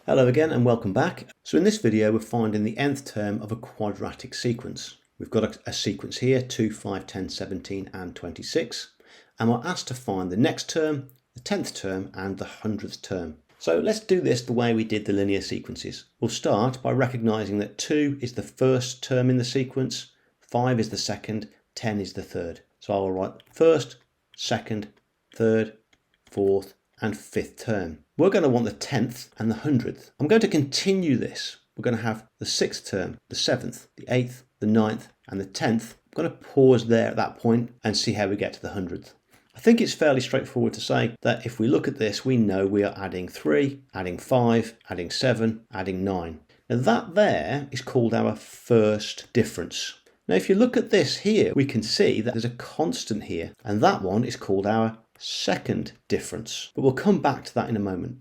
Hello again and welcome back. So in this video we're finding the nth term of a quadratic sequence. We've got a sequence here, 2, 5, 10, 17 and 26, and we're asked to find the next term, the 10th term and the 100th term. So let's do this the way we did the linear sequences. We'll start by recognising that 2 is the first term in the sequence, 5 is the second, 10 is the third. So I will write first, second, third, fourth and fifth term. We're going to want the 10th and the 100th. I'm going to continue this. We're going to have the 6th term, the 7th, the 8th, the 9th and the 10th. I'm going to pause there at that point and see how we get to the 100th. I think it's fairly straightforward to say that if we look at this, we know we are adding 3, adding 5, adding 7, adding 9. Now that there is called our first difference. Now if you look at this here, we can see that there's a constant here, and that one is called our second difference. But we'll come back to that in a moment.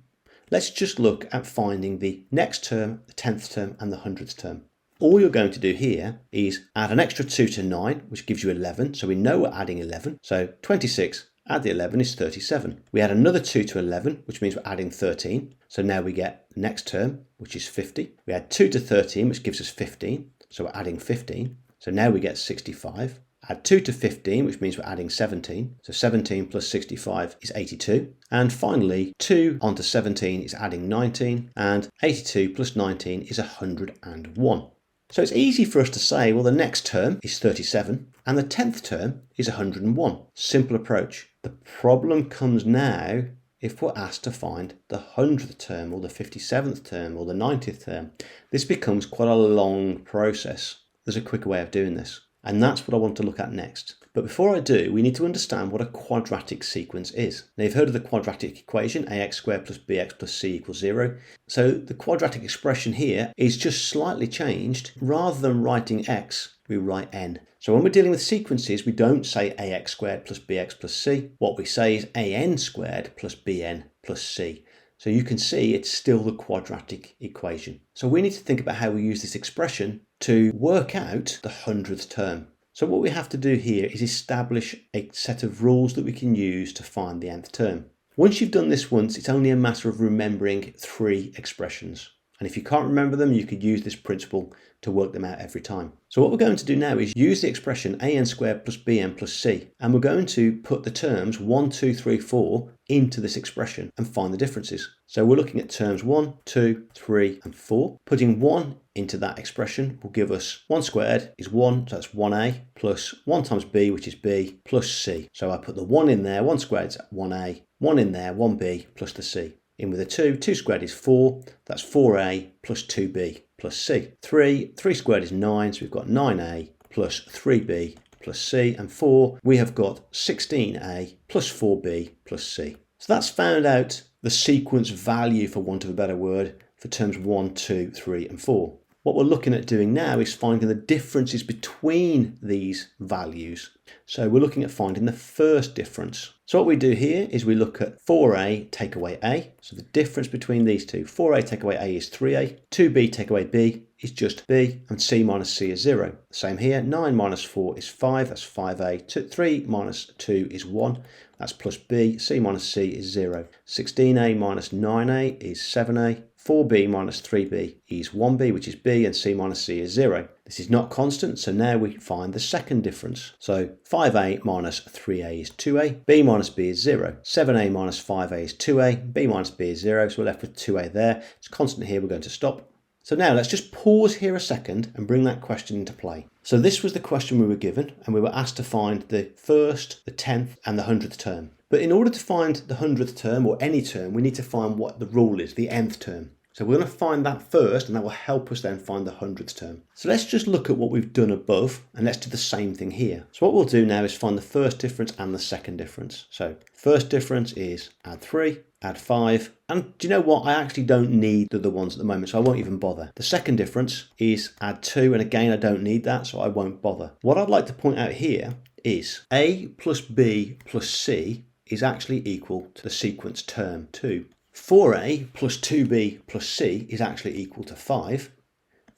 Let's just look at finding the next term, the 10th term and the 100th term. All you're going to do here is add an extra 2 to 9, which gives you 11. So we know we're adding 11. So 26 add the 11 is 37. We add another 2 to 11, which means we're adding 13. So now we get the next term, which is 50. We add 2 to 13, which gives us 15. So we're adding 15. So now we get 65. Add 2 to 15, which means we're adding 17. So 17 plus 65 is 82. And finally, 2 onto 17 is adding 19. And 82 plus 19 is 101. So it's easy for us to say, well, the next term is 37 and the 10th term is 101. Simple approach. The problem comes now if we're asked to find the 100th term or the 57th term or the 90th term. This becomes quite a long process. There's a quicker way of doing this. And that's what I want to look at next. But before I do, we need to understand what a quadratic sequence is. Now you've heard of the quadratic equation, ax squared plus bx plus c equals 0. So the quadratic expression here is just slightly changed. Rather than writing x, we write n. So when we're dealing with sequences, we don't say ax squared plus bx plus c. What we say is an squared plus bn plus c. So you can see it's still the quadratic equation. So we need to think about how we use this expression to work out the 100th term. So what we have to do here is establish a set of rules that we can use to find the nth term. Once you've done this once, it's only a matter of remembering 3 expressions. And if you can't remember them, you could use this principle to work them out every time. So what we're going to do now is use the expression an squared plus bn plus c, and we're going to put the terms 1, 2, 3, 4 into this expression and find the differences. So we're looking at terms 1, 2, 3 and 4. Putting 1 into that expression will give us 1 squared is 1, so that's 1a, plus 1 times b, which is b, plus c. So I put the 1 in there, 1 squared is 1a, 1 in there, 1b, plus the c. In with a 2, 2 squared is 4, that's 4a plus 2b plus c. 3 squared is 9, so we've got 9a plus 3b plus c. And 4, we have got 16a plus 4b plus c. So that's found out the sequence value, for want of a better word, for terms 1, 2, 3 and 4. What we're looking at doing now is finding the differences between these values. So we're looking at finding the first difference. So what we do here is we look at 4a take away a. So the difference between these two, 4a take away a is 3a, 2b take away b is just b, and c minus c is 0. Same here, 9 minus 4 is 5, that's 5a, 3 minus 2 is 1, that's plus b, c minus c is 0. 16a minus 9a is 7a, 4b minus 3b is 1b, which is b, and c minus c is 0. This is not constant, so now we find the second difference. So 5a minus 3a is 2a, b minus b is 0. 7a minus 5a is 2a, b minus b is 0, so we're left with 2a there. It's constant here, we're going to stop. So now let's just pause here a second and bring that question into play. So this was the question we were given, and we were asked to find the first, the 10th and the 100th term. But in order to find the 100th term or any term, we need to find what the rule is, the nth term. So we're going to find that first, and that will help us then find the 100th term. So let's just look at what we've done above, and let's do the same thing here. So what we'll do now is find the first difference and the second difference. So first difference is add 3, add 5, and do you know what? I actually don't need the other ones at the moment, so I won't even bother. The second difference is add 2, and again, I don't need that, so I won't bother. What I'd like to point out here is a plus b plus c is actually equal to the sequence term 2. 4a plus 2b plus c is actually equal to 5.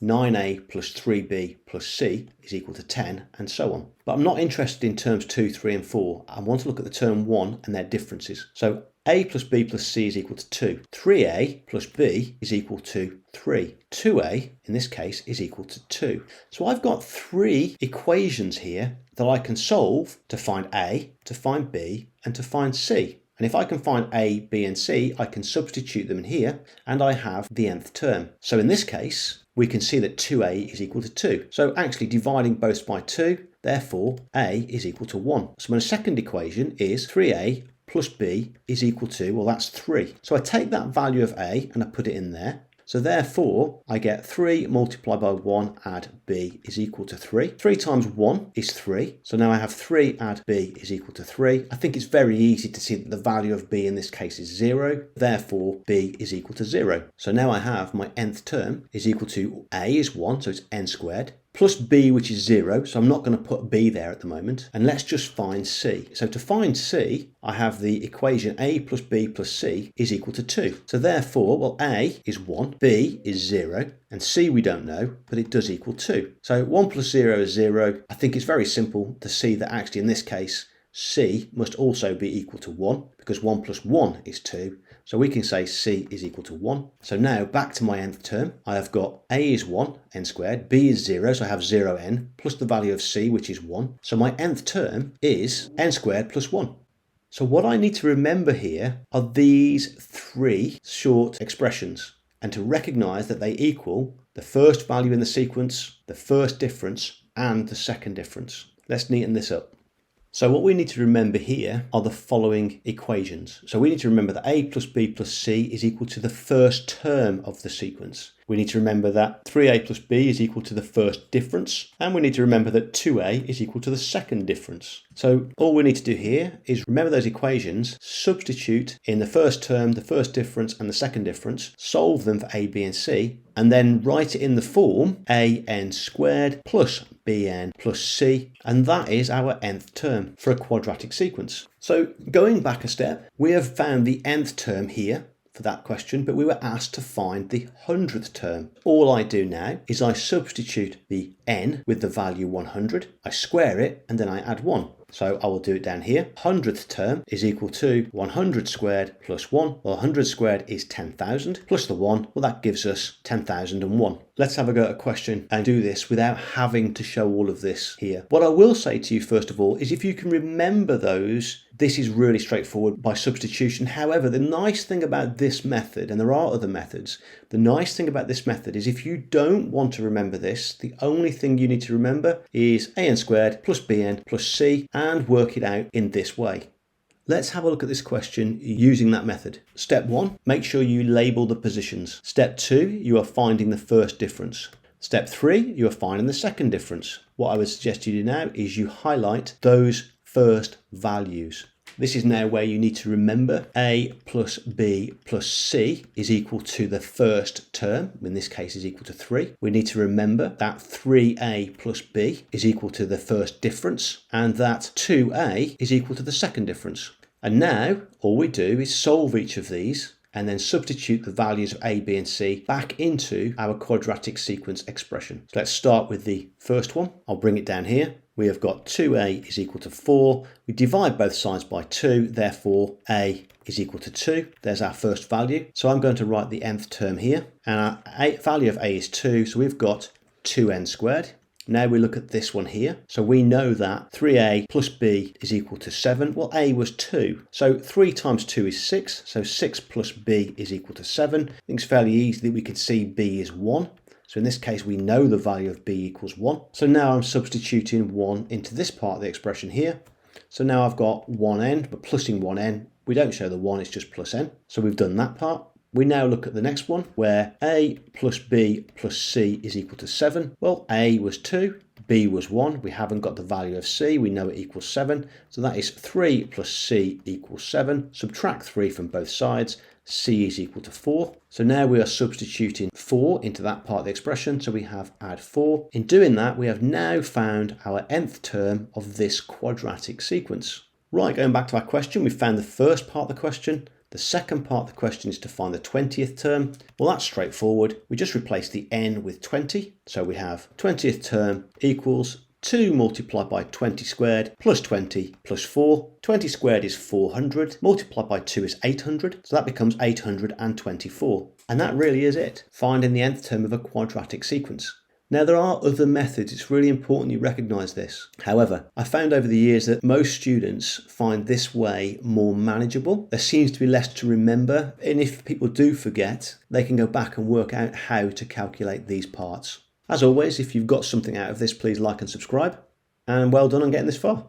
9a plus 3b plus c is equal to 10, and so on. But I'm not interested in terms 2, 3 and 4. I want to look at the term 1 and their differences. So a plus b plus c is equal to 2. 3a plus b is equal to 3. 2a, in this case, is equal to 2. So I've got 3 equations here that I can solve to find a, to find b, and to find c. And if I can find a, b, and c, I can substitute them in here, and I have the nth term. So in this case, we can see that 2a is equal to 2. So actually dividing both by 2, therefore a is equal to 1. So my second equation is 3a plus b is equal to, well, that's 3. So I take that value of a and I put it in there. So therefore, I get 3 multiplied by 1 add b is equal to 3. 3 times 1 is 3. So now I have 3 add b is equal to 3. I think it's very easy to see that the value of b in this case is 0. Therefore, b is equal to 0. So now I have my nth term is equal to a is 1, so it's n squared, plus b, which is 0, so I'm not going to put b there at the moment. And let's just find c. So to find c, I have the equation a plus b plus c is equal to 2. So therefore, well, a is 1, b is 0, and c we don't know, but it does equal 2. So 1 plus 0 is 0. I think it's very simple to see that actually in this case, c must also be equal to 1, because 1 plus 1 is 2. So we can say c is equal to 1. So now back to my nth term, I have got a is 1, n squared, b is 0, so I have 0n, plus the value of c, which is 1. So my nth term is n squared plus 1. So what I need to remember here are these 3 short expressions, and to recognise that they equal the first value in the sequence, the first difference, and the second difference. Let's neaten this up. So what we need to remember here are the following equations. So we need to remember that a plus b plus c is equal to the first term of the sequence. We need to remember that 3a plus b is equal to the first difference. And we need to remember that 2a is equal to the second difference. So all we need to do here is remember those equations, substitute in the first term, the first difference, and the second difference, solve them for a, b, and c, and then write it in the form an squared plus bn plus c, and that is our nth term for a quadratic sequence. So going back a step, we have found the nth term here for that question, but we were asked to find the 100th term. All I do now is I substitute the n with the value 100, I square it, and then I add 1. So I will do it down here. 100th term is equal to 100 squared plus 1. Well, 100 squared is 10,000 plus the 1. Well, that gives us 10,001. Let's have a go at a question and do this without having to show all of this here. What I will say to you, first of all, is if you can remember those, this is really straightforward by substitution. However, the nice thing about this method, and there are other methods, the nice thing about this method is if you don't want to remember this, the only thing you need to remember is an squared plus bn plus c, and work it out in this way. Let's have a look at this question using that method. Step 1, make sure you label the positions. Step 2, you are finding the first difference. Step 3, you are finding the second difference. What I would suggest you do now is you highlight those first values. This is now where you need to remember a plus b plus c is equal to the first term, in this case is equal to 3. We need to remember that 3a plus b is equal to the first difference, and that 2a is equal to the second difference. And now all we do is solve each of these and then substitute the values of a, b, and c back into our quadratic sequence expression. So let's start with the first one. I'll bring it down here. We have got 2a is equal to 4. We divide both sides by 2, therefore a is equal to 2. There's our first value. So I'm going to write the nth term here, and our value of a is 2, so we've got 2n squared. Now we look at this one here. So we know that 3a plus b is equal to 7. Well, a was 2. So 3 times 2 is 6. So 6 plus b is equal to 7. I think it's fairly easy that we could see b is 1. So in this case, we know the value of b equals 1. So now I'm substituting 1 into this part of the expression here. So now I've got 1n, but plussing 1n. We don't show the 1, it's just plus n. So we've done that part. We now look at the next one, where a plus b plus c is equal to 7. Well, a was 2, b was 1. We haven't got the value of c. We know it equals 7. So that is 3 plus c equals 7. Subtract 3 from both sides. C is equal to 4. So now we are substituting 4 into that part of the expression. So we have add 4. In doing that, we have now found our nth term of this quadratic sequence. Right, going back to our question, we found the first part of the question. The second part of the question is to find the 20th term. Well, that's straightforward. We just replace the n with 20. So we have 20th term equals 2 multiplied by 20 squared plus 20 plus 4. 20 squared is 400, multiplied by 2 is 800, so that becomes 824. And that really is it, finding the nth term of a quadratic sequence. Now there are other methods, it's really important you recognise this. However, I found over the years that most students find this way more manageable. There seems to be less to remember, and if people do forget, they can go back and work out how to calculate these parts. As always, if you've got something out of this, please like and subscribe, and well done on getting this far.